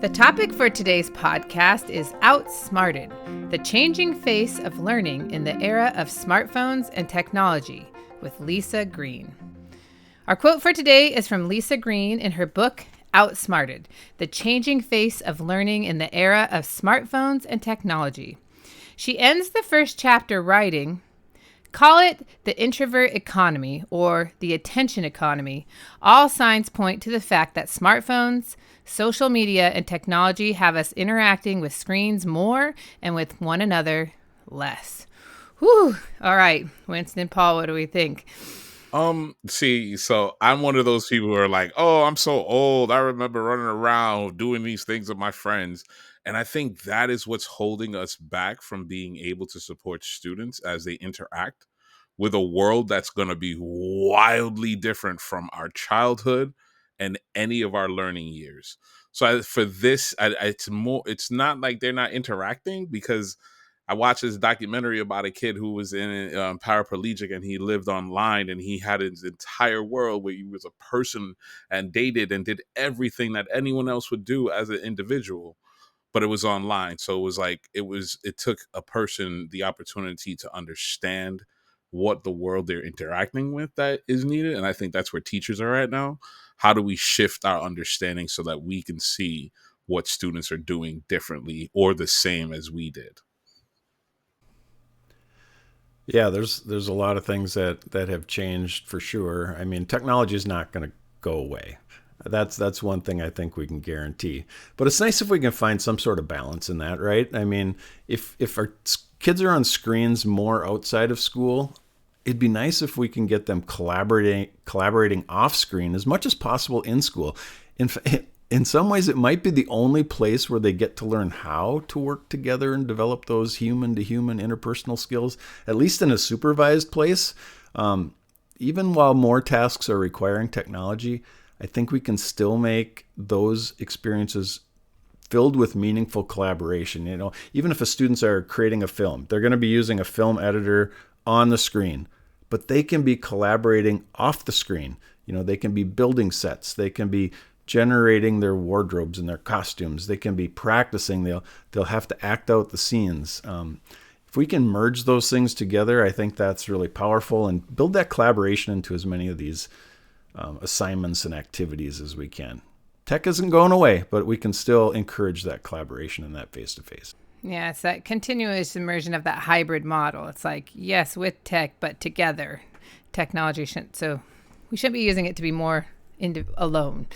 The topic for today's podcast is Outsmarted, the changing face of learning in the era of smartphones and technology, with Lisa Green. Our quote for today is from Lisa Green in her book, Outsmarted, the changing face of learning in the era of smartphones and technology. She ends the first chapter writing, "Call it the introvert economy or the attention economy. All signs point to the fact that smartphones, social media, and technology have us interacting with screens more and with one another less." Whew. All right, Winston, Paul, what do we think? So I'm one of those people who are like, oh, I'm so old. I remember running around doing these things with my friends. And I think that is what's holding us back from being able to support students as they interact with a world that's going to be wildly different from our childhood and any of our learning years. So it's not like they're not interacting, because I watched this documentary about a kid who was paraplegic, and he lived online, and he had his entire world where he was a person and dated and did everything that anyone else would do as an individual, but it was online. So it took a person the opportunity to understand what the world they're interacting with that is needed. And I think that's where teachers are at now. How do we shift our understanding so that we can see what students are doing differently or the same as we did? Yeah, there's a lot of things that have changed for sure. I mean, technology is not going to go away. That's one thing I think we can guarantee. But it's nice if we can find some sort of balance in that, right? I mean, if our kids are on screens more outside of school, it'd be nice if we can get them collaborating off screen as much as possible in school. In some ways, it might be the only place where they get to learn how to work together and develop those human-to-human interpersonal skills, at least in a supervised place. Even while more tasks are requiring technology, I think we can still make those experiences filled with meaningful collaboration. You know, even if the students are creating a film, they're going to be using a film editor on the screen, but they can be collaborating off the screen. You know, they can be building sets. They can be generating their wardrobes and their costumes. They can be practicing. They'll have to act out the scenes. If we can merge those things together, I think that's really powerful, and build that collaboration into as many of these assignments and activities as we can. Tech isn't going away, but we can still encourage that collaboration and that face-to-face. Yeah, it's that continuous immersion of that hybrid model. It's like, yes, with tech, but together. Technology we shouldn't be using it to be more alone.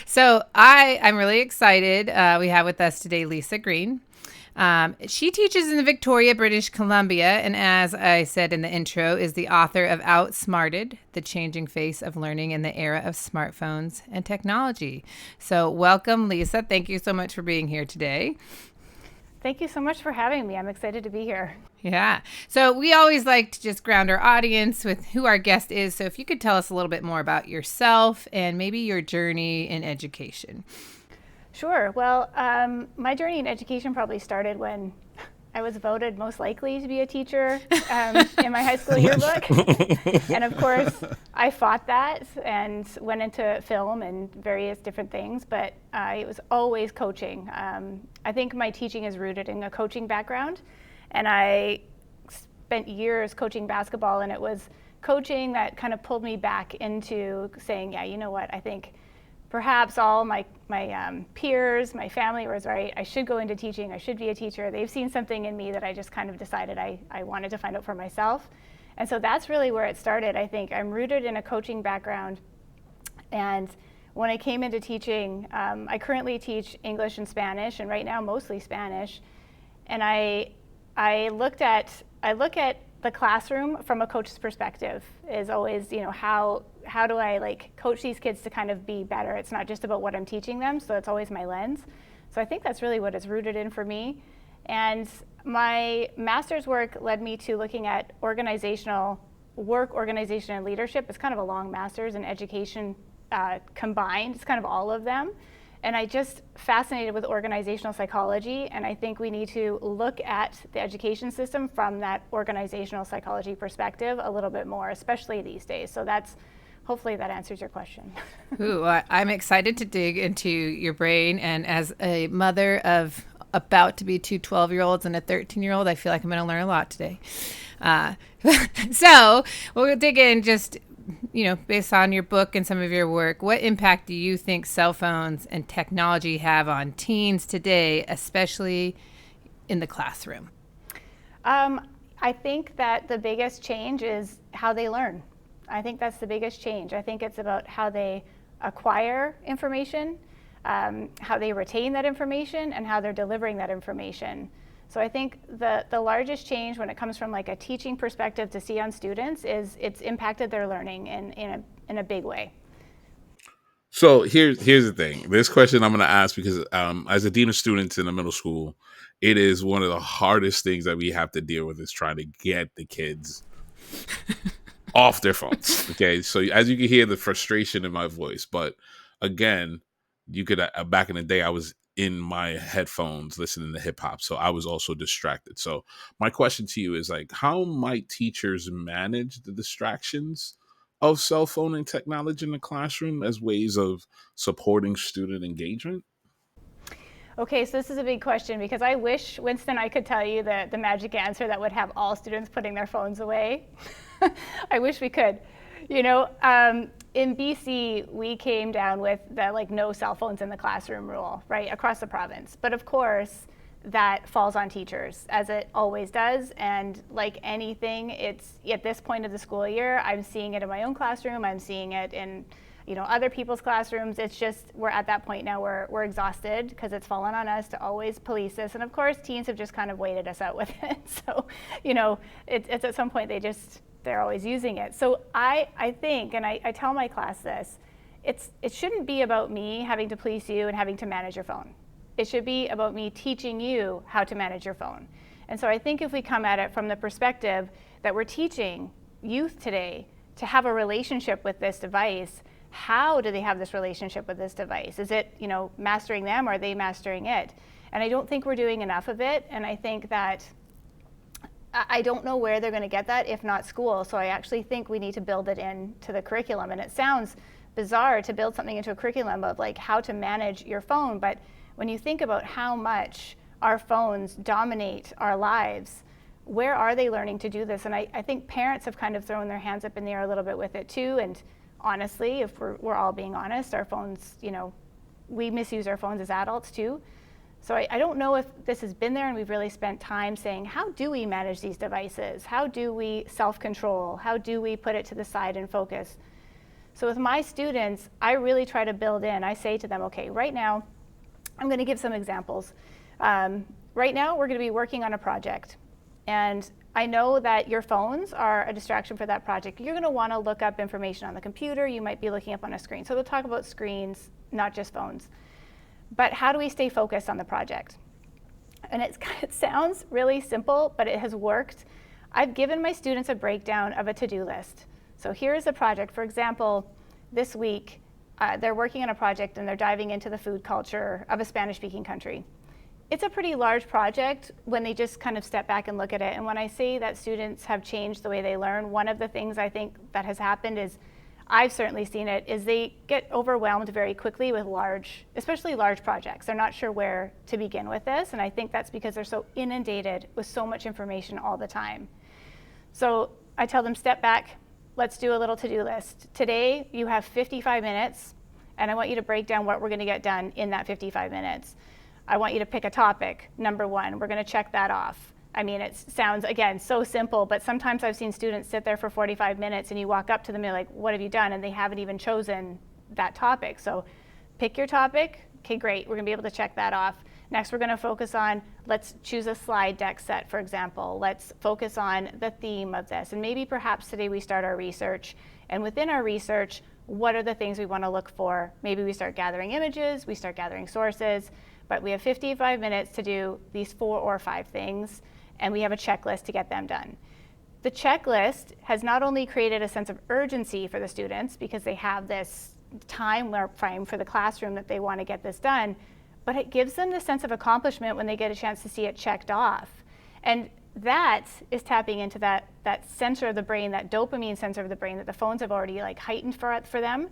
So I'm really excited. We have with us today Lisa Green. She teaches in Victoria, British Columbia, and as I said in the intro, is the author of Outsmarted, the changing face of learning in the era of smartphones and technology. So welcome, Lisa. Thank you so much for being here today. Thank you so much for having me. I'm excited to be here. Yeah. So we always like to just ground our audience with who our guest is. So if you could tell us a little bit more about yourself and maybe your journey in education. Sure. Well, my journey in education probably started when I was voted most likely to be a teacher in my high school yearbook. And of course, I fought that and went into film and various different things, but it was always coaching. I think my teaching is rooted in a coaching background, and I spent years coaching basketball, and it was coaching that kind of pulled me back into saying, yeah, you know what, I think perhaps all my peers, my family was right. I should go into teaching. I should be a teacher. They've seen something in me that I just kind of decided I wanted to find out for myself. And so that's really where it started. I think I'm rooted in a coaching background. And when I came into teaching, I currently teach English and Spanish, and right now mostly Spanish. And I look at the classroom from a coach's perspective. Is always, how do I coach these kids to kind of be better? It's not just about what I'm teaching them, so it's always my lens. So I think that's really what it's rooted in for me. And my master's work led me to looking at organizational work, organization, and leadership. It's kind of a long master's in education combined. It's kind of all of them. And I just fascinated with organizational psychology, and I think we need to look at the education system from that organizational psychology perspective a little bit more, especially these days. So that's hopefully that answers your question. Ooh, I'm excited to dig into your brain. And as a mother of about to be two 12-year-olds and a 13-year-old, I feel like I'm going to learn a lot today. So we'll dig in just, based on your book and some of your work. What impact do you think cell phones and technology have on teens today, especially in the classroom? I think that the biggest change is how they learn. I think that's the biggest change. I think it's about how they acquire information, how they retain that information, and how they're delivering that information. So I think the largest change when it comes from like a teaching perspective to see on students is it's impacted their learning in a big way. So here's the thing. This question I'm going to ask because as a dean of students in a middle school, it is one of the hardest things that we have to deal with is trying to get the kids off their phones. Okay, so as you can hear the frustration in my voice, but again, you could back in the day I was in my headphones listening to hip hop, so I was also distracted. So my question to you is like, how might teachers manage the distractions of cell phone and technology in the classroom as ways of supporting student engagement? Okay, so this is a big question because I wish, Winston, I could tell you the magic answer that would have all students putting their phones away. I wish we could. In BC, we came down with the no cell phones in the classroom rule, right, across the province. But of course, that falls on teachers, as it always does. And like anything, it's at this point of the school year, I'm seeing it in my own classroom, I'm seeing it in other people's classrooms. It's just, we're at that point now where we're exhausted because it's fallen on us to always police this. And of course, teens have just kind of waited us out with it. So, it's at some point they're always using it. So I think, and I tell my class this, it shouldn't be about me having to police you and having to manage your phone. It should be about me teaching you how to manage your phone. And so I think if we come at it from the perspective that we're teaching youth today to have a relationship with this device, how do they have this relationship with this device? Is it, mastering them, or are they mastering it? And I don't think we're doing enough of it. And I think that I don't know where they're going to get that if not school. So I actually think we need to build it into the curriculum. And it sounds bizarre to build something into a curriculum of how to manage your phone. But when you think about how much our phones dominate our lives, where are they learning to do this? And I think parents have kind of thrown their hands up in the air a little bit with it too. And honestly, if we're all being honest, our phones, we misuse our phones as adults too. So I don't know if this has been there and we've really spent time saying, how do we manage these devices? How do we self-control? How do we put it to the side and focus? So with my students, I really try to build in. I say to them, okay, right now, I'm going to give some examples. Right now, we're going to be working on a project. And I know that your phones are a distraction for that project. You're going to want to look up information on the computer. You might be looking up on a screen. So we'll talk about screens, not just phones. But how do we stay focused on the project? And it sounds really simple, but it has worked. I've given my students a breakdown of a to-do list. So here's a project. For example, this week, they're working on a project and they're diving into the food culture of a Spanish-speaking country. It's a pretty large project when they just kind of step back and look at it. And when I say that students have changed the way they learn, one of the things I think that has happened is, I've certainly seen it, is they get overwhelmed very quickly with especially large projects. They're not sure where to begin with this. And I think that's because they're so inundated with so much information all the time. So I tell them, step back, let's do a little to-do list. Today, you have 55 minutes, and I want you to break down what we're going to get done in that 55 minutes. I want you to pick a topic, number one. We're going to check that off. I mean, it sounds, again, so simple, but sometimes I've seen students sit there for 45 minutes and you walk up to them and they're like, what have you done? And they haven't even chosen that topic. So pick your topic. Okay, great. We're going to be able to check that off. Next, we're going to focus on, let's choose a slide deck set, for example. Let's focus on the theme of this. And maybe perhaps today we start our research. And within our research, what are the things we want to look for? Maybe we start gathering images, we start gathering sources, but we have 55 minutes to do these 4 or 5 things, and we have a checklist to get them done. The checklist has not only created a sense of urgency for the students because they have this time frame for the classroom that they want to get this done, but it gives them the sense of accomplishment when they get a chance to see it checked off. And that is tapping into that sensor of the brain, that dopamine sensor of the brain that the phones have already like heightened for them.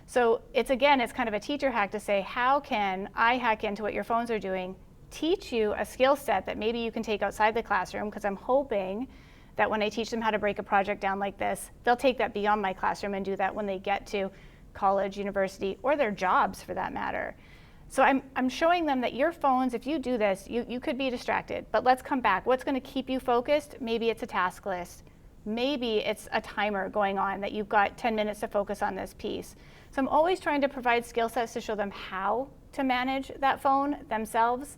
So it's kind of a teacher hack to say, how can I hack into what your phones are doing, teach you a skill set that maybe you can take outside the classroom, because I'm hoping that when I teach them how to break a project down like this, they'll take that beyond my classroom and do that when they get to college, university, or their jobs for that matter. So I'm showing them that your phones, if you do this, you could be distracted, but let's come back. What's going to keep you focused? Maybe it's a task list. Maybe it's a timer going on that you've got 10 minutes to focus on this piece. So I'm always trying to provide skill sets to show them how to manage that phone themselves.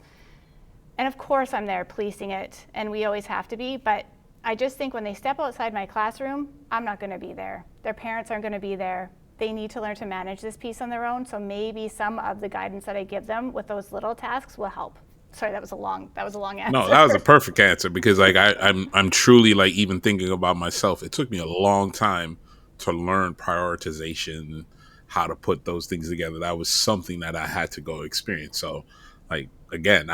And of course I'm there policing it, and we always have to be, but I just think when they step outside my classroom, I'm not going to be there. Their parents aren't going to be there. They need to learn to manage this piece on their own, so maybe some of the guidance that I give them with those little tasks will help. Sorry, that was a long answer. No, that was a perfect answer, because like I'm truly like even thinking about myself. It took me a long time to learn prioritization, how to put those things together. That was something that I had to go experience. So like, again,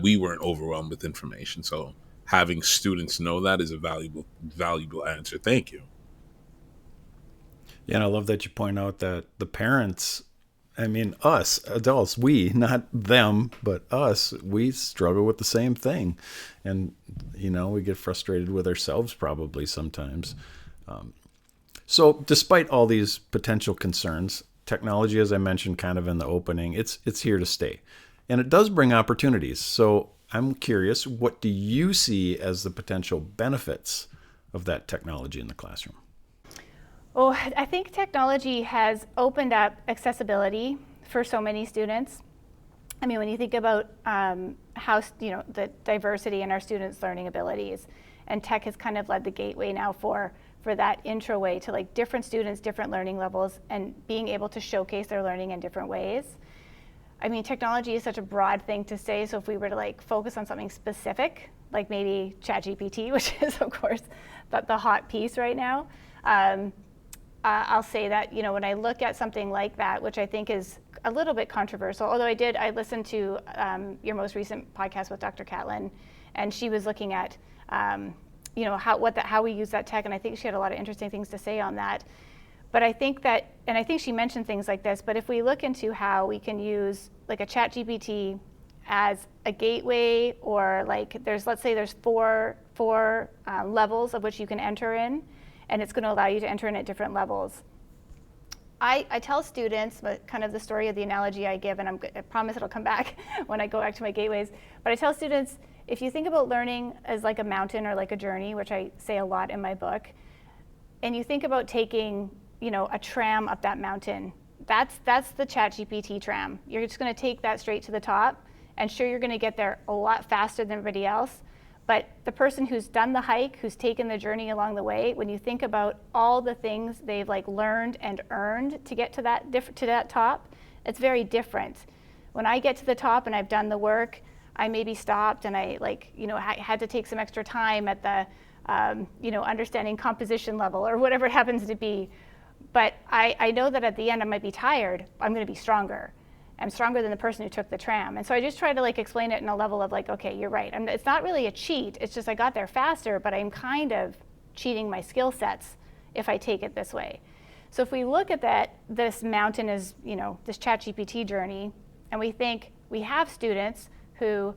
we weren't overwhelmed with information. So having students know that is a valuable answer. Thank you. Yeah, and I love that you point out that the parents, I mean, us adults, we, not them, but us, we struggle with the same thing. And, we get frustrated with ourselves probably sometimes. So despite all these potential concerns, technology, as I mentioned kind of in the opening, it's here to stay. And it does bring opportunities. So I'm curious, what do you see as the potential benefits of that technology in the classroom? Oh, I think technology has opened up accessibility for so many students. I mean, when you think about how, the diversity in our students' learning abilities, and tech has kind of led the gateway now for that intro way to like different students, different learning levels, and being able to showcase their learning in different ways. I mean, technology is such a broad thing to say, so if we were to like focus on something specific, like maybe ChatGPT, which is of course the hot piece right now, I'll say that, when I look at something like that, which I think is a little bit controversial, although I listened to your most recent podcast with Dr. Catlin, and she was looking at, how we use that tech, and I think she had a lot of interesting things to say on that. But I think that, and I think she mentioned things like this, but if we look into how we can use like a ChatGPT as a gateway, or like let's say there's four levels of which you can enter in, and it's going to allow you to enter in at different levels. I tell students, kind of the story of the analogy I give, and I promise it'll come back when I go back to my gateways, but I tell students, if you think about learning as like a mountain or like a journey, which I say a lot in my book, and you think about taking, a tram up that mountain, that's the ChatGPT tram. You're just going to take that straight to the top, and sure, you're going to get there a lot faster than everybody else. But the person who's done the hike, who's taken the journey along the way, when you think about all the things they've like learned and earned to get to that top, it's very different. When I get to the top and I've done the work, I maybe stopped and I had to take some extra time at the understanding composition level or whatever it happens to be. But I know that at the end I might be tired. I'm going to be stronger. I'm stronger than the person who took the tram. And so I just try to like explain it in a level of like, okay, you're right. It's not really a cheat. It's just I got there faster, but I'm kind of cheating my skill sets if I take it this way. So if we look at this mountain is, this ChatGPT journey, and we think we have students who,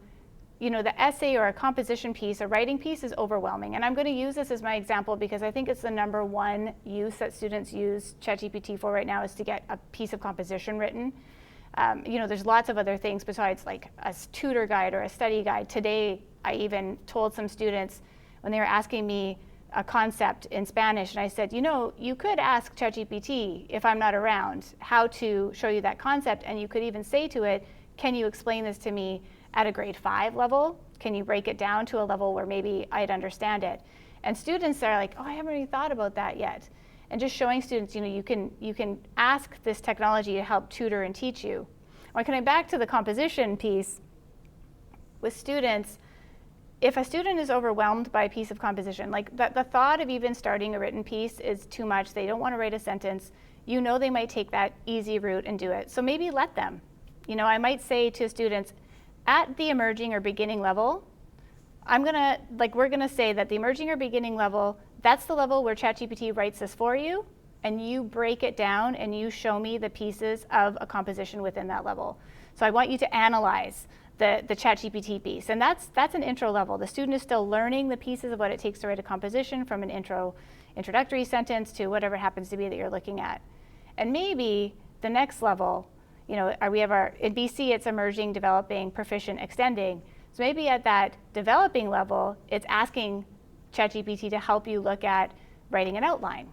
the essay or a composition piece, a writing piece is overwhelming. And I'm going to use this as my example because I think it's the number one use that students use ChatGPT for right now is to get a piece of composition written. There's lots of other things besides like a tutor guide or a study guide. Today, I even told some students when they were asking me a concept in Spanish, and I said, you could ask ChatGPT if I'm not around how to show you that concept, and you could even say to it, can you explain this to me at a grade 5 level? Can you break it down to a level where maybe I'd understand it? And students are like, I haven't really thought about that yet. And just showing students, you can ask this technology to help tutor and teach you. When coming back to the composition piece, with students, if a student is overwhelmed by a piece of composition, like the thought of even starting a written piece is too much, they don't want to write a sentence, they might take that easy route and do it. So maybe let them. I might say to students, at the emerging or beginning level, we're gonna say that the emerging or beginning level, that's the level where ChatGPT writes this for you, and you break it down and you show me the pieces of a composition within that level. So I want you to analyze the ChatGPT piece, and that's an intro level. The student is still learning the pieces of what it takes to write a composition, from an introductory sentence to whatever it happens to be that you're looking at. And maybe the next level, we have in BC it's emerging, developing, proficient, extending. So maybe at that developing level, it's asking ChatGPT to help you look at writing an outline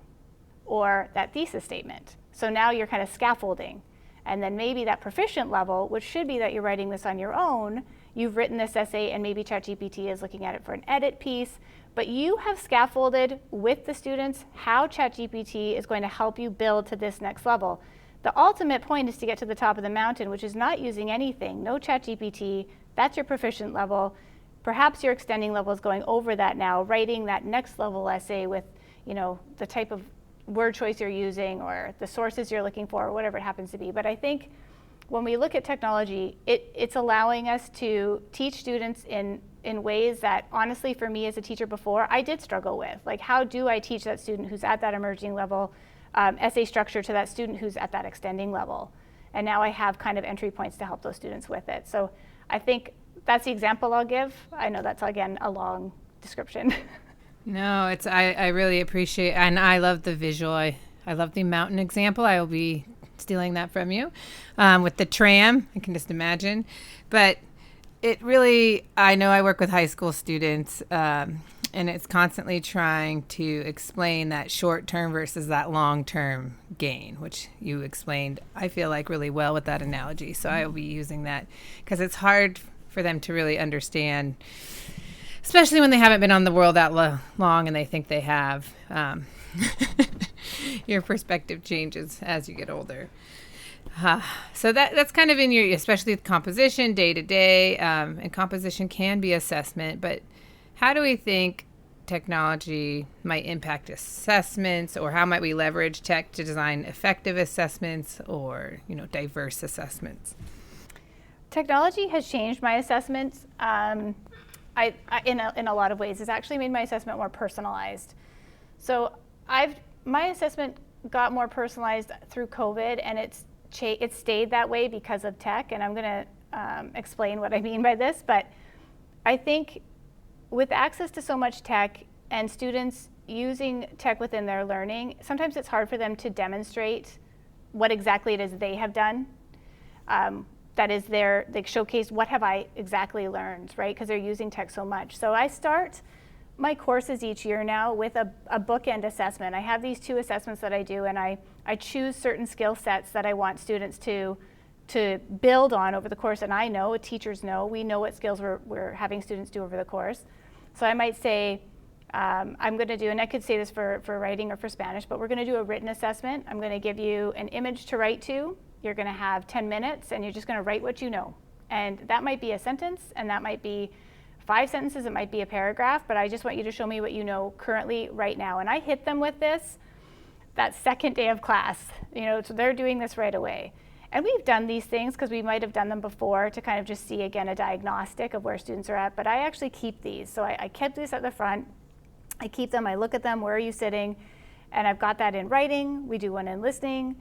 or that thesis statement. So now you're kind of scaffolding. And then maybe that proficient level, which should be that you're writing this on your own, you've written this essay and maybe ChatGPT is looking at it for an edit piece, but you have scaffolded with the students how ChatGPT is going to help you build to this next level. The ultimate point is to get to the top of the mountain, which is not using anything, no ChatGPT, that's your proficient level. Perhaps your extending level is going over that now, writing that next level essay with, the type of word choice you're using or the sources you're looking for or whatever it happens to be. But I think when we look at technology, it's allowing us to teach students in ways that honestly for me as a teacher before, I did struggle with. Like, how do I teach that student who's at that emerging level essay structure to that student who's at that extending level? And now I have kind of entry points to help those students with it. So I think that's the example I'll give. I know that's, again, a long description. No, I really appreciate, and I love the visual. I love the mountain example. I will be stealing that from you with the tram. I can just imagine. But it really, I know I work with high school students, and it's constantly trying to explain that short-term versus that long-term gain, which you explained, I feel like, really well with that analogy. So I will be using that because it's hard for them to really understand, especially when they haven't been on the world that long and they think they have. Your perspective changes as you get older. So that's kind of in your, especially with composition, day to day, and composition can be assessment, but how do we think technology might impact assessments, or how might we leverage tech to design effective assessments or, diverse assessments? Technology has changed my assessments in a lot of ways. It's actually made my assessment more personalized. So my assessment got more personalized through COVID, and it's stayed that way because of tech, and I'm going to explain what I mean by this. But I think with access to so much tech and students using tech within their learning, sometimes it's hard for them to demonstrate what exactly it is they have done. That is they showcase what have I exactly learned, right? Because they're using tech so much. So I start my courses each year now with a bookend assessment. I have these 2 assessments that I do, and I choose certain skill sets that I want students to build on over the course. And I know, teachers know, we know what skills we're having students do over the course. So I might say, I'm going to do, and I could say this for writing or for Spanish, but we're going to do a written assessment. I'm going to give you an image to write to. You're going to have 10 minutes, and you're just going to write what you know. And that might be a sentence, and that might be 5 sentences, it might be a paragraph, but I just want you to show me what you know currently right now. And I hit them with this that second day of class, so they're doing this right away. And we've done these things because we might have done them before to kind of just see, again, a diagnostic of where students are at, but I actually keep these. So I kept these at the front. I keep them, I look at them, where are you sitting? And I've got that in writing. We do one in listening.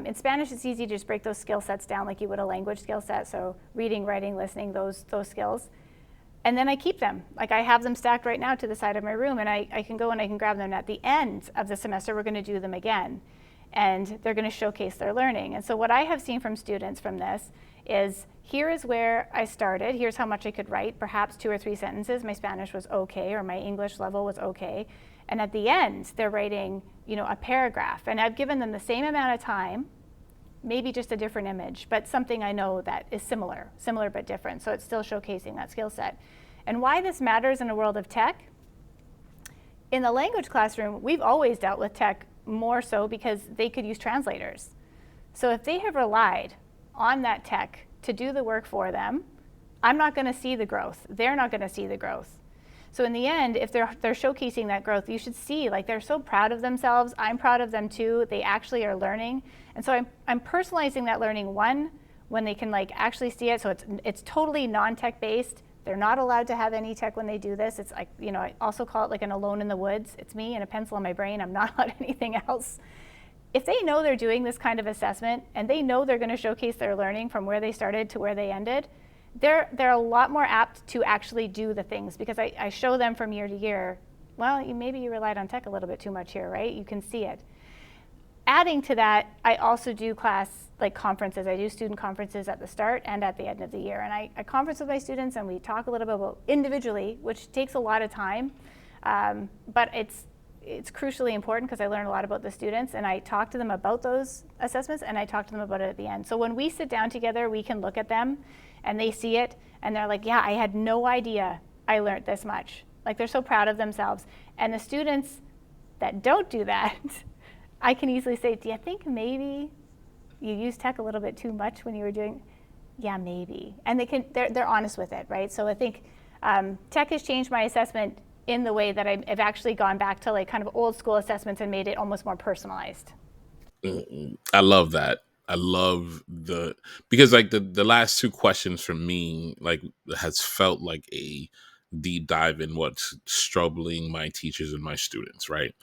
In Spanish, it's easy to just break those skill sets down like you would a language skill set. So reading, writing, listening, those skills. And then I keep them. Like, I have them stacked right now to the side of my room, and I can go and I can grab them. At the end of the semester, we're going to do them again. And they're going to showcase their learning. And so what I have seen from students from this is, here is where I started. Here's how much I could write, perhaps 2 or 3 sentences. My Spanish was okay, or my English level was okay. And at the end, they're writing, a paragraph. And I've given them the same amount of time, maybe just a different image, but something I know that is similar but different. So it's still showcasing that skill set. And why this matters in a world of tech, in the language classroom, we've always dealt with tech more so because they could use translators. So if they have relied on that tech to do the work for them, I'm not going to see the growth. They're not going to see the growth. So in the end, if they're showcasing that growth, you should see, like, they're so proud of themselves. I'm proud of them too. They actually are learning. And so I'm personalizing that learning, one, when they can actually see it. So it's totally non-tech based. They're not allowed to have any tech when they do this. It's like, I also call it like an alone in the woods. It's me and a pencil in my brain. I'm not allowed anything else. If they know they're doing this kind of assessment and they know they're going to showcase their learning from where they started to where they ended, they're a lot more apt to actually do the things, because I show them from year to year, well, maybe you relied on tech a little bit too much here, right? You can see it. Adding to that, I also do conferences. I do student conferences at the start and at the end of the year. And I conference with my students and we talk a little bit about individually, which takes a lot of time, but it's crucially important because I learn a lot about the students, and I talk to them about those assessments and I talk to them about it at the end. So when we sit down together, we can look at them and they see it and they're like, yeah, I had no idea I learned this much. Like, they're so proud of themselves. And the students that don't do that, I can easily say, do you think maybe you used tech a little bit too much when you were doing? Yeah, maybe. And they're honest with it, right? So I think tech has changed my assessment in the way that I've actually gone back to like kind of old school assessments and made it almost more personalized. I love that. I love because like the last two questions from me like has felt like a deep dive in what's troubling my teachers and my students, right?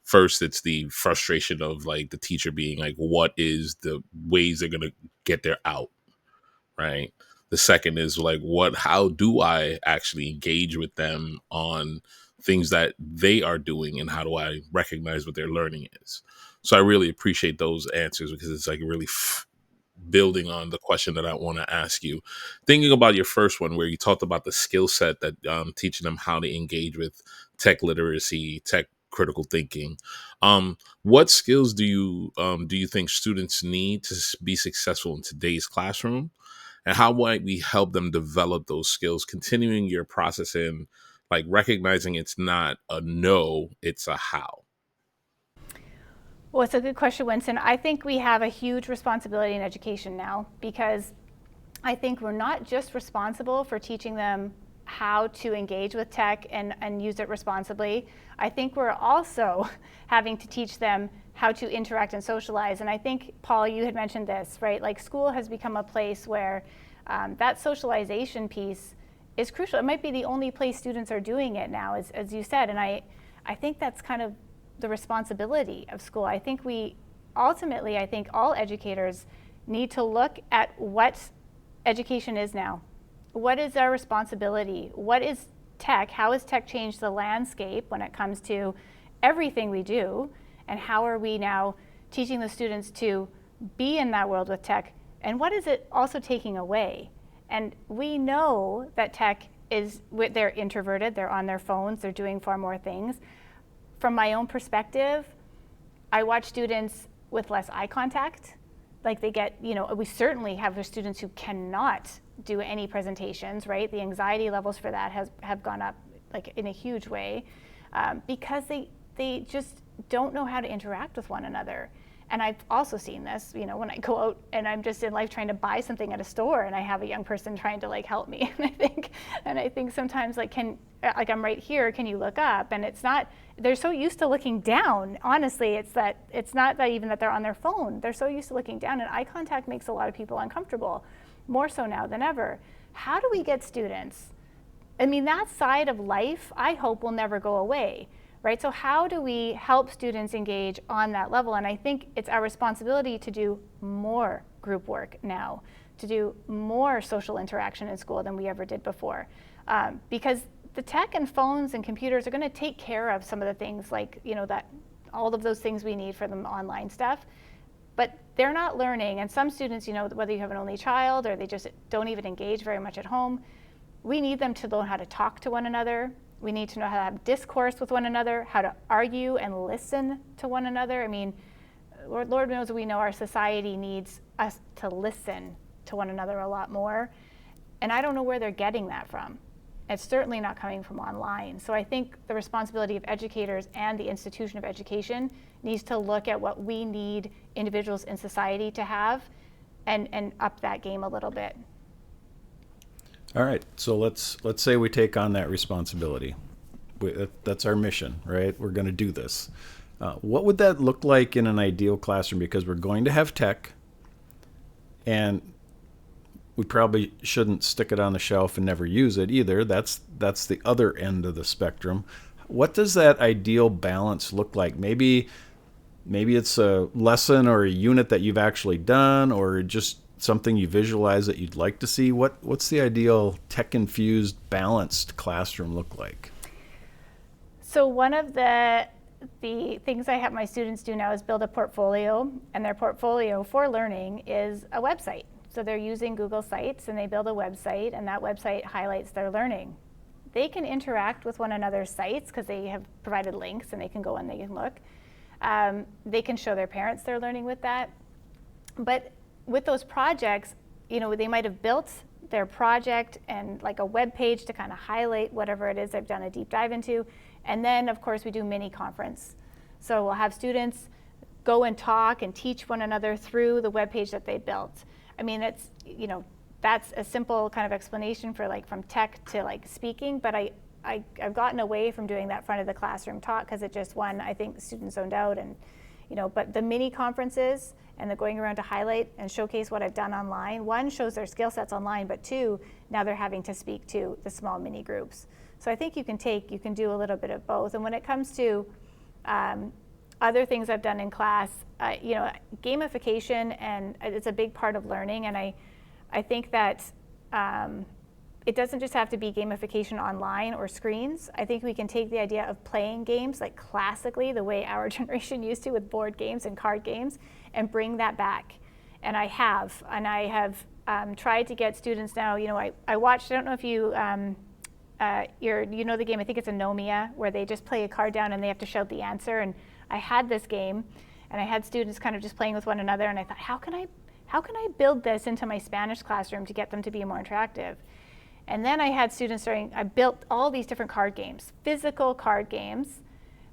First, it's the frustration of like the teacher being like, what is the ways they're going to get their out, right? The second is like, how do I actually engage with them on things that they are doing, and how do I recognize what their learning is? So I really appreciate those answers, because it's like really building on the question that I want to ask you. Thinking about your first one, where you talked about the skill set that teaching them how to engage with tech literacy, tech critical thinking. What skills do you think students need to be successful in today's classroom? And how might we help them develop those skills, continuing your process in like recognizing it's not a no, it's a how? Well, it's a good question, Winston. I think we have a huge responsibility in education now, because I think we're not just responsible for teaching them how to engage with tech and use it responsibly. I think we're also having to teach them how to interact and socialize. And I think, Paul, you had mentioned this, right? Like, school has become a place where that socialization piece is crucial. It might be the only place students are doing it now, as you said. And I think that's kind of the responsibility of school. I think I think all educators need to look at what education is now. What is our responsibility? What is tech? How has tech changed the landscape when it comes to everything we do? And how are we now teaching the students to be in that world with tech? And what is it also taking away? And we know that tech they're introverted, they're on their phones, they're doing far more things. From my own perspective, I watch students with less eye contact. Like, they get, we certainly have students who cannot do any presentations, right? The anxiety levels for that have gone up like in a huge way, because they just don't know how to interact with one another. And I've also seen this, when I go out and I'm just in life trying to buy something at a store and I have a young person trying to like help me. And I think sometimes I'm right here, can you look up? And it's not, they're so used to looking down. Honestly, it's not that even that they're on their phone. They're so used to looking down, and eye contact makes a lot of people uncomfortable, more so now than ever. How do we get students? I mean, that side of life, I hope, will never go away. Right? So how do we help students engage on that level? And I think it's our responsibility to do more group work now, to do more social interaction in school than we ever did before. Because the tech and phones and computers are going to take care of some of the things like, that all of those things we need for the online stuff. But they're not learning. And some students, whether you have an only child or they just don't even engage very much at home, we need them to learn how to talk to one another. We need to know how to have discourse with one another, how to argue and listen to one another. I mean, Lord knows we know our society needs us to listen to one another a lot more. And I don't know where they're getting that from. It's certainly not coming from online. So I think the responsibility of educators and the institution of education needs to look at what we need individuals in society to have and up that game a little bit. All right, so let's say we take on that responsibility. That's our mission, right? We're going to do this. What would that look like in an ideal classroom? Because we're going to have tech, and we probably shouldn't stick it on the shelf and never use it either. That's the other end of the spectrum. What does that ideal balance look like? Maybe it's a lesson or a unit that you've actually done, or just something you visualize that you'd like to see. What's the ideal tech-infused, balanced classroom look like? So one of the things I have my students do now is build a portfolio, and their portfolio for learning is a website. So they're using Google Sites, and they build a website, and that website highlights their learning. They can interact with one another's sites because they have provided links, and they can go and they can look. They can show their parents their learning with that. But with those projects, they might have built their project and like a web page to kind of highlight whatever it is they've done a deep dive into. And then, of course, we do mini conference. So we'll have students go and talk and teach one another through the web page that they built. I mean, that's a simple kind of explanation for like from tech to like speaking, but I've gotten away from doing that front of the classroom talk because it just, one, I think the students zoned out, and but the mini conferences and the going around to highlight and showcase what I've done online, one, shows their skill sets online, but two, now they're having to speak to the small mini groups. So I think you can do a little bit of both. And when it comes to other things I've done in class, gamification, and it's a big part of learning, and I think that it doesn't just have to be gamification online or screens. I think we can take the idea of playing games like classically, the way our generation used to with board games and card games, and bring that back. And I have tried to get students now, I watched, I don't know if you the game, I think it's Anomia, where they just play a card down and they have to shout the answer. And I had this game, and I had students kind of just playing with one another, and I thought, how can I build this into my Spanish classroom to get them to be more interactive? And then I had students I built all these different card games, physical card games,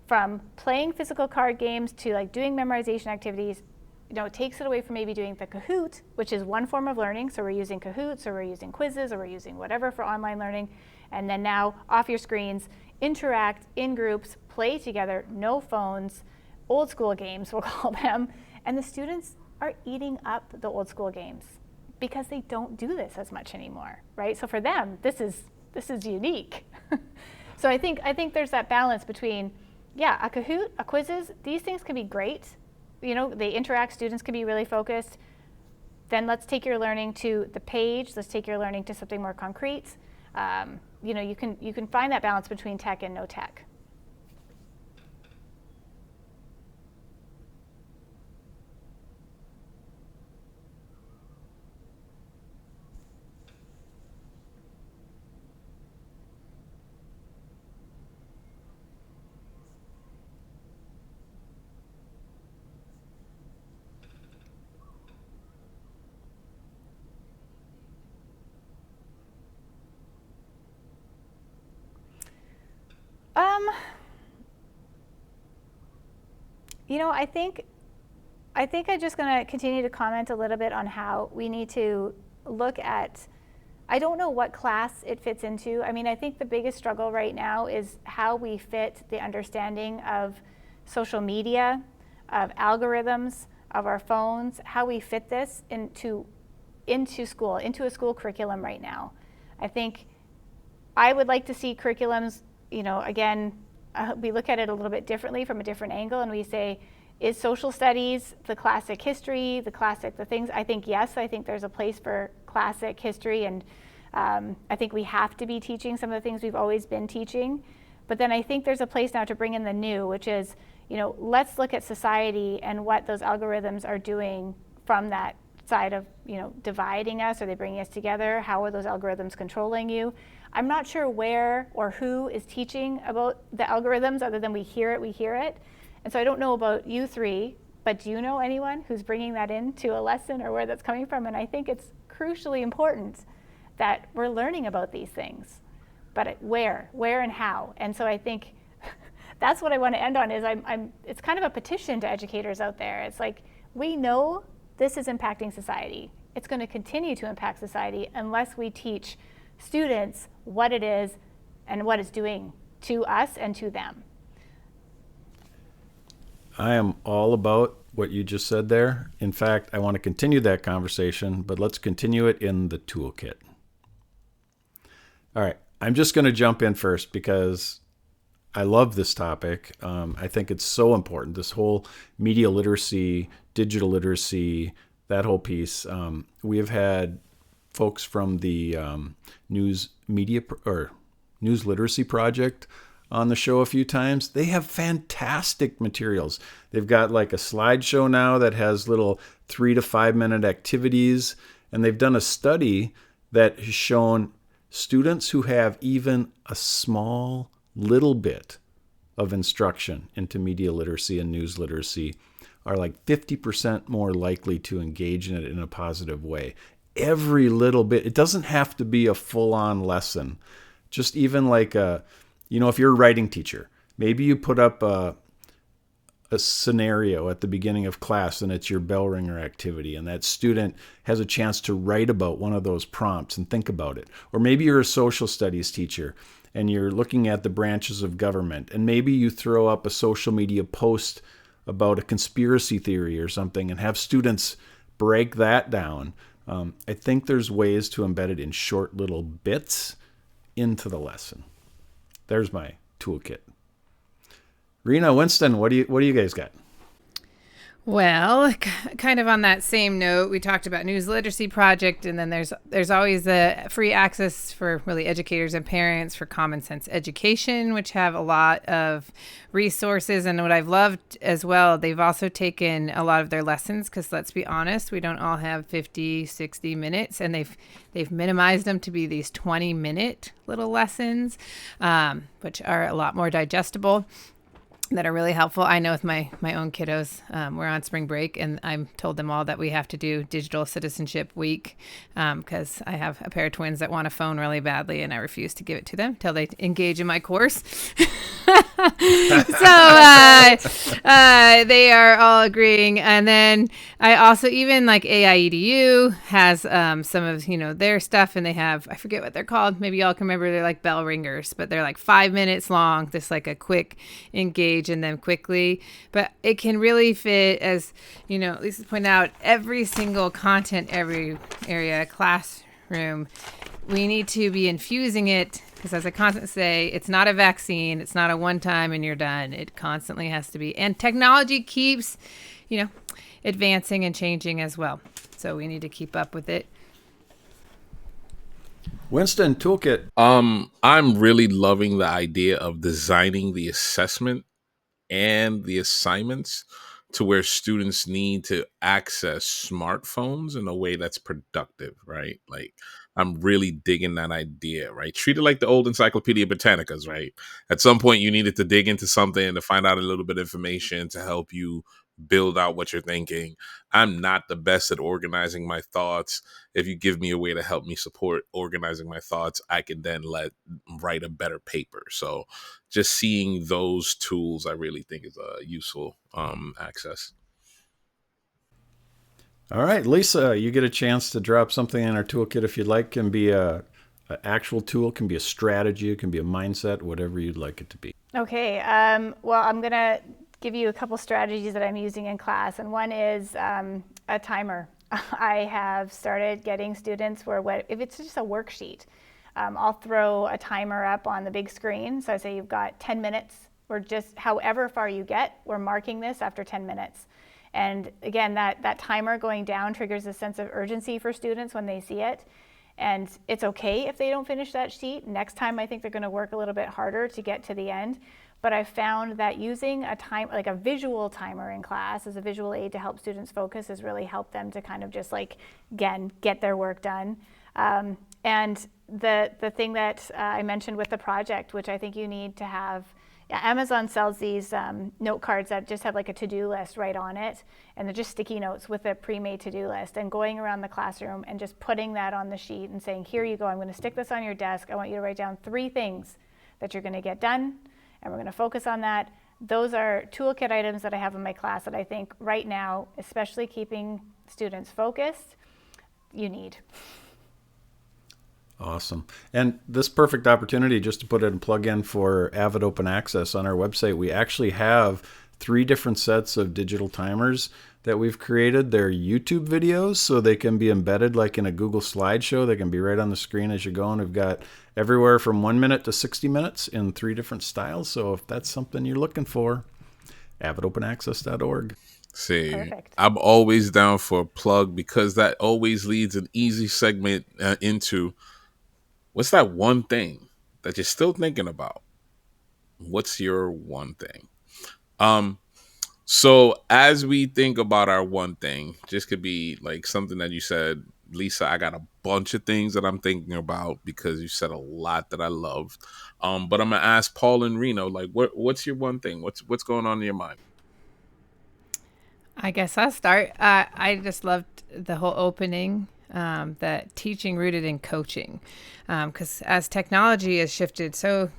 from playing physical card games to like doing memorization activities. It takes it away from maybe doing the Kahoot, which is one form of learning. So we're using Kahoots, or we're using quizzes, or we're using whatever for online learning. And then now off your screens, interact in groups, play together, no phones, old school games we'll call them. And the students are eating up the old school games because they don't do this as much anymore, right? So for them, this is unique. So I think there's that balance between, a Kahoot, a quizzes, these things can be great. They interact, students can be really focused. Then let's take your learning to the page. Let's take your learning to something more concrete. You can find that balance between tech and no tech. I think I'm just going to continue to comment a little bit on how we need to look at, I don't know what class it fits into. I mean, I think the biggest struggle right now is how we fit the understanding of social media, of algorithms, of our phones, how we fit this into school, into a school curriculum right now. I think I would like to see curriculums, again, we look at it a little bit differently from a different angle, and we say, is social studies the classic history, the things? I think yes, I think there's a place for classic history, and I think we have to be teaching some of the things we've always been teaching. But then I think there's a place now to bring in the new, which is, let's look at society and what those algorithms are doing from that side of, dividing us. Are they bringing us together? How are those algorithms controlling you? I'm not sure where or who is teaching about the algorithms other than we hear it. And so I don't know about you three, but do you know anyone who's bringing that into a lesson or where that's coming from? And I think it's crucially important that we're learning about these things, but where and how. And so I think that's what I want to end on is it's kind of a petition to educators out there. It's like, we know this is impacting society. It's going to continue to impact society unless we teach students what it is and what it's doing to us and to them. I am all about what you just said there. In fact, I want to continue that conversation, but let's continue it in the toolkit. All right. I'm just going to jump in first because I love this topic. I think it's so important. This whole media literacy, digital literacy, that whole piece. We have had folks from the News Literacy Project on the show a few times. They have fantastic materials. They've got like a slideshow now that has little 3 to 5 minute activities. And they've done a study that has shown students who have even a small little bit of instruction into media literacy and news literacy are like 50% more likely to engage in it in a positive way. Every little bit. It doesn't have to be a full-on lesson. Just even like if you're a writing teacher, maybe you put up a scenario at the beginning of class and it's your bell ringer activity, and that student has a chance to write about one of those prompts and think about it. Or maybe you're a social studies teacher and you're looking at the branches of government, and maybe you throw up a social media post about a conspiracy theory or something and have students break that down. I think there's ways to embed it in short little bits into the lesson. There's my toolkit. Rena, Winston, what do you guys got? Well, kind of on that same note, we talked about News Literacy Project, and then there's always the free access for really educators and parents for Common Sense Education, which have a lot of resources. And what I've loved as well, they've also taken a lot of their lessons, because let's be honest, we don't all have 50, 60 minutes, and they've minimized them to be these 20-minute little lessons, which are a lot more digestible, that are really helpful. I know with my own kiddos, we're on spring break, and I'm told them all that we have to do Digital Citizenship Week because I have a pair of twins that want a phone really badly, and I refuse to give it to them until they engage in my course. So they are all agreeing. And then I also, even like AIEDU has some of their stuff, and they have, I forget what they're called. Maybe y'all can remember. They're like bell ringers, but they're like 5 minutes long. Just like a quick engage in them quickly. But it can really fit, as Lisa pointed out, every single content, every area, classroom. We need to be infusing it, because as I constantly say, it's not a vaccine. It's not a one time and you're done. It constantly has to be. And technology keeps, advancing and changing as well. So we need to keep up with it. Winston, toolkit. I'm really loving the idea of designing the assessment and the assignments to where students need to access smartphones in a way that's productive, right? Like, I'm really digging that idea, right? Treat it like the old Encyclopedia Britannicas, right? At some point, you needed to dig into something to find out a little bit of information to help you build out what you're thinking. I'm not the best at organizing my thoughts. If you give me a way to help me support organizing my thoughts, I can then write a better paper. So just seeing those tools, I really think is a useful access. All right, Lisa, you get a chance to drop something in our toolkit if you'd like. Can be an actual tool, can be a strategy, it can be a mindset, whatever you'd like it to be. Okay, well, I'm going to give you a couple strategies that I'm using in class, and one is a timer. I have started getting students where, if it's just a worksheet, I'll throw a timer up on the big screen. So I say you've got 10 minutes, or just however far you get, we're marking this after 10 minutes. And again, that timer going down triggers a sense of urgency for students when they see it. And it's okay if they don't finish that sheet. Next time, I think they're going to work a little bit harder to get to the end. But I found that using like a visual timer in class as a visual aid to help students focus has really helped them to kind of just get their work done. And the thing that I mentioned with the project, which I think you need to have, Amazon sells these note cards that just have like a to-do list right on it, and they're just sticky notes with a pre-made to-do list, and going around the classroom and just putting that on the sheet and saying, here you go, I'm going to stick this on your desk. I want you to write down 3 things that you're going to get done, and we're going to focus on that. Those are toolkit items that I have in my class that I think right now, especially keeping students focused, you need. Awesome. And this perfect opportunity just to put in a plug-in for AVID Open Access on our website. We actually have 3 different sets of digital timers that we've created. They're YouTube videos, so they can be embedded like in a Google slideshow. They can be right on the screen as you're going. We've got everywhere from 1 minute to 60 minutes in 3 different styles. So if that's something you're looking for, avidopenaccess.org. See, Perfect. I'm always down for a plug because that always leads an easy segment into what's that one thing that you're still thinking about? What's your one thing? So as we think about our one thing, just could be like something that you said, Lisa, I got a bunch of things that I'm thinking about because you said a lot that I loved. But I'm gonna ask Paul and Reno, like, what's your one thing? What's going on in your mind? I guess I'll start. I just loved the whole opening, that teaching rooted in coaching, because as technology has shifted, so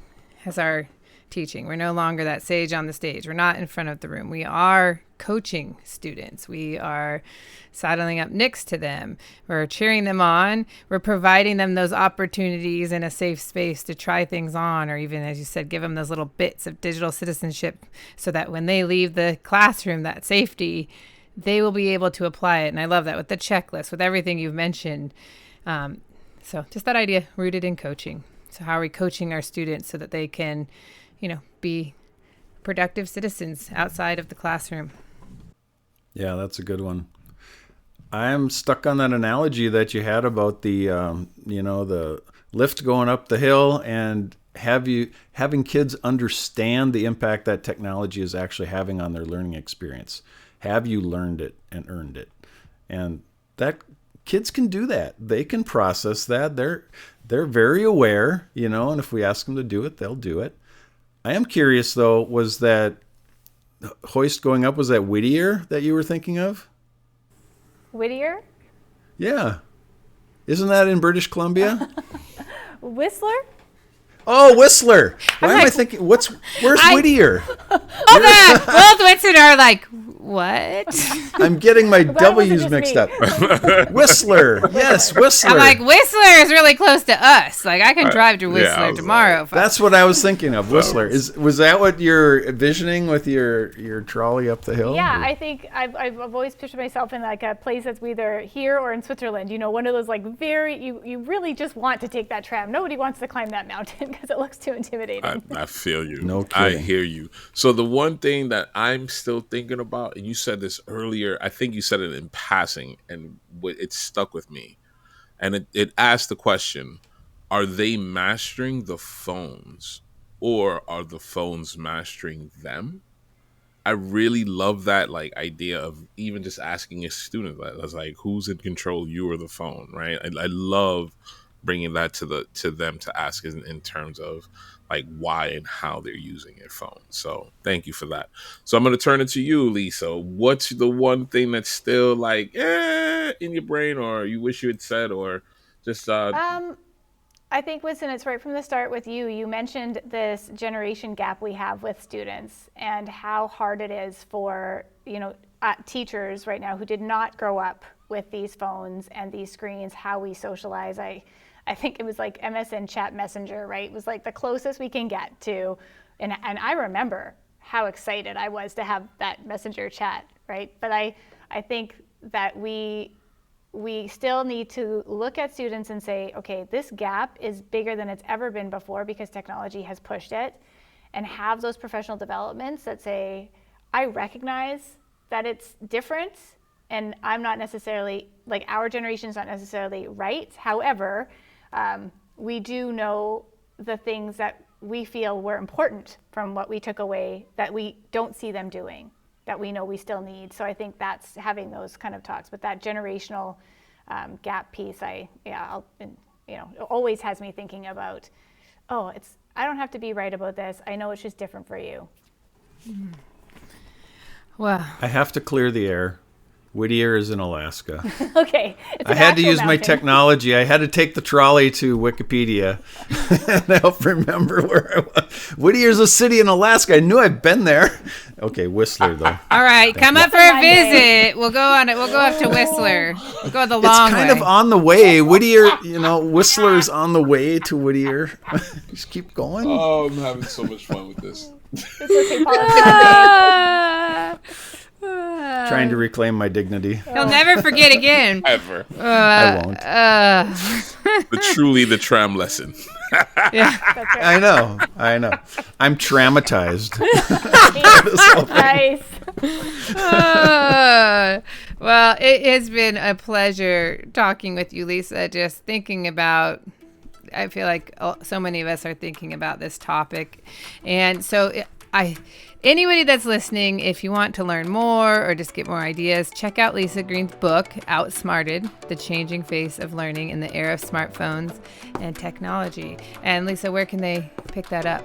has our teaching. We're no longer that sage on the stage. We're not in front of the room. We are coaching students. We are saddling up next to them. We're cheering them on. We're providing them those opportunities in a safe space to try things on, or even, as you said, give them those little bits of digital citizenship so that when they leave the classroom, that safety, they will be able to apply it. And I love that with the checklist, with everything you've mentioned. So just that idea, rooted in coaching. So how are we coaching our students so that they can, be productive citizens outside of the classroom? Yeah, that's a good one. I'm stuck on that analogy that you had about the, the lift going up the hill, and having kids understand the impact that technology is actually having on their learning experience. Have you learned it and earned it? And that kids can do that. They can process that. They're very aware, and if we ask them to do it, they'll do it. I am curious, though, was that hoist going up, was that Whittier that you were thinking of? Whittier? Yeah. Isn't that in British Columbia? Whistler? Oh, Whistler. Why am I thinking, where's Whittier? Both Whitson are like, what? I'm getting my That wasn't W's just mixed me. up. Whistler. Yes, Whistler. I'm like, Whistler is really close to us. Like, I can drive to Whistler tomorrow. That's what I was thinking of, Whistler. Was that what you're envisioning with your trolley up the hill? Yeah, I think I've always pictured myself in like a place that's either here or in Switzerland. One of those like you really just want to take that tram. Nobody wants to climb that mountain because it looks too intimidating. I feel you. No kidding. I hear you. So the one thing that I'm still thinking about, and you said this earlier, I think you said it in passing, and it stuck with me. And it asked the question, are they mastering the phones or are the phones mastering them? I really love that idea of even just asking a student that's like, who's in control, you or the phone, right? I love bringing that to them to ask in terms of why and how they're using your phone. So thank you for that. So I'm going to turn it to you, Lisa. What's the one thing that's still in your brain, or you wish you had said, or just I think, Winston, it's right from the start with you. You mentioned this generation gap we have with students and how hard it is for, teachers right now who did not grow up with these phones and these screens, how we socialize. I think it was like MSN Chat Messenger, right? It was like the closest we can get to, and I remember how excited I was to have that messenger chat, right? But I think that we still need to look at students and say, okay, this gap is bigger than it's ever been before because technology has pushed it, and have those professional developments that say, I recognize that it's different, and I'm not necessarily, our generation's not necessarily right. However, we do know the things that we feel were important from what we took away that we don't see them doing, that we know we still need. So I think that's having those kind of talks. But that generational gap piece, it always has me thinking about, I don't have to be right about this. I know it's just different for you. Well, I have to clear the air. Whittier is in Alaska. Okay. I had to use my technology. I had to take the trolley to Wikipedia and help remember where I was. Whittier's a city in Alaska. I knew I'd been there. Okay, Whistler though. All right, come up for a visit. We'll go on it. We'll go up to Whistler. We'll go the long way. It's kind of on the way. Whittier, Whistler's on the way to Whittier. Just keep going. Oh, I'm having so much fun with this. It's okay, Paul. Trying to reclaim my dignity. He'll never forget again. Ever. I won't. The tram lesson. Yeah. That's right. I know. I'm traumatized. Nice. Well, it has been a pleasure talking with you, Lisa. Just thinking about, I feel like so many of us are thinking about this topic. And so anybody that's listening, if you want to learn more or just get more ideas, check out Lisa Green's book, Outsmarted, The Changing Face of Learning in the Era of Smartphones and Technology. And Lisa, where can they pick that up?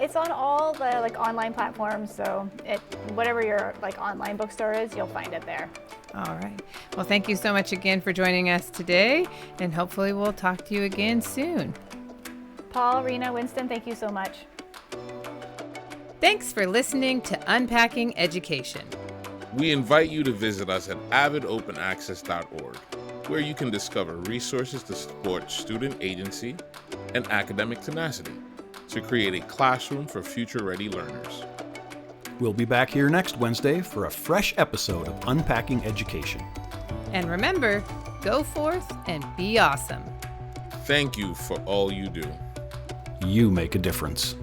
It's on all the online platforms, so whatever your online bookstore is, you'll find it there. All right. Well, thank you so much again for joining us today, and hopefully we'll talk to you again soon. Paul, Rena, Winston, thank you so much. Thanks for listening to Unpacking Education. We invite you to visit us at avidopenaccess.org, where you can discover resources to support student agency and academic tenacity to create a classroom for future-ready learners. We'll be back here next Wednesday for a fresh episode of Unpacking Education. And remember, go forth and be awesome. Thank you for all you do. You make a difference.